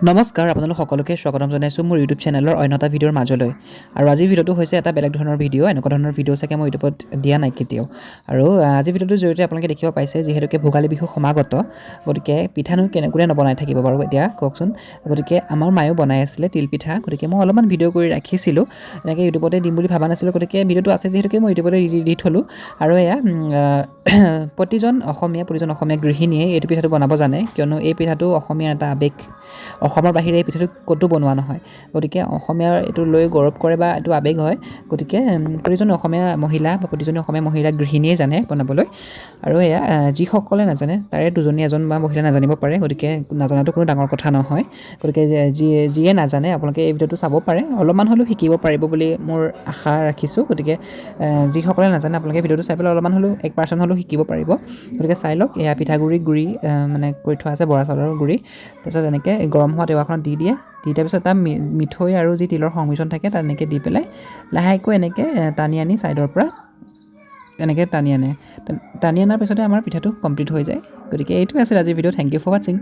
নমস্কাৰ আপোনালোক সকলোকে স্বাগতম জনাইছোঁ মোৰ ইউটিউব চেনেলৰ অন্য এটা ভিডিঅ'ৰ মাজলৈ আৰু আজিৰ ভিডিঅ'টো হৈছে এটা বেলেগ ধৰণৰ ভিডিঅ' এনেকুৱা ধৰণৰ ভিডিঅ' চাগে মই ইউটিউবত দিয়া নাই কেতিয়াও আৰু আজিৰ ভিডিঅ'টোৰ জৰিয়তে আপোনালোকে দেখিব পাইছে যিহেতুকে ভোগালী বিহু সমাগত গতিকে পিঠানো কোনে নবনাই থাকিব বাৰু এতিয়া কওকচোন গতিকে আমাৰ মায়েও বনাই আছিলে তিল পিঠা গতিকে মই অলপমান ভিডিঅ' কৰি ৰাখিছিলোঁ এনেকৈ ইউটিউবতে দিম বুলি ভাবা নাছিলোঁ গতিকে ভিডিঅ'টো আছে যিহেতুকে মই ইউটিউবতে দি থ'লোঁ আৰু এয়া প্ৰতিজন অসমীয়া গৃহিণীয়ে এইটো পিঠাটো বনাব জানে কিয়নো এই পিঠাটো অসমীয়াৰ এটা আৱেগ অসমৰ বাহিৰে এই পিঠাটো ক'তো বনোৱা নহয় গতিকে অসমীয়াৰ এইটো লৈ গৌৰৱ কৰে বা এইটো আৱেগ হয় গতিকে প্ৰতিজন অসমীয়া মহিলা বা প্ৰতিজনী অসমীয়া মহিলা গৃহিণীয়ে জানে বনাবলৈ আৰু এয়া যিসকলে নাজানে তাৰে দুজনী এজন বা মহিলা নাজানিব পাৰে গতিকে নাজানাটো কোনো ডাঙৰ কথা নহয় গতিকে যিয়ে নাজানে আপোনালোকে এই ভিডিঅ'টো চাব পাৰে অলপমান হ'লেও শিকিব পাৰিব বুলি মোৰ আশা ৰাখিছোঁ গতিকে যিসকলে নাজানে আপোনালোকে ভিডিঅ'টো চাই পেলাই অলপমান হ'লেও 1% হ'লেও শিকিব পাৰিব গতিকে চাই লওক এয়া পিঠাগুড়ি গুড়ি মানে কৰি থোৱা আছে বৰা চাউলৰ গুড়ি তাৰপিছত এনেকৈ গৰম হোৱা টেৱাখনত দি দিয়ে দি দিয়াৰ পিছত তাত মিঠৈ আৰু যি তিলৰ সংমিশ্ৰণ থাকে তাত এনেকৈ দি পেলাই লাহেকৈ এনেকৈ টানি আনি ছাইডৰ পৰা এনেকৈ টানি আনে টানি অনাৰ পিছতে আমাৰ পিঠাটো কমপ্লিট হৈ যায় গতিকে এইটোৱে আছিল আজিৰ ভিডিঅ' থেংক ইউ ফৰ ৱাচিং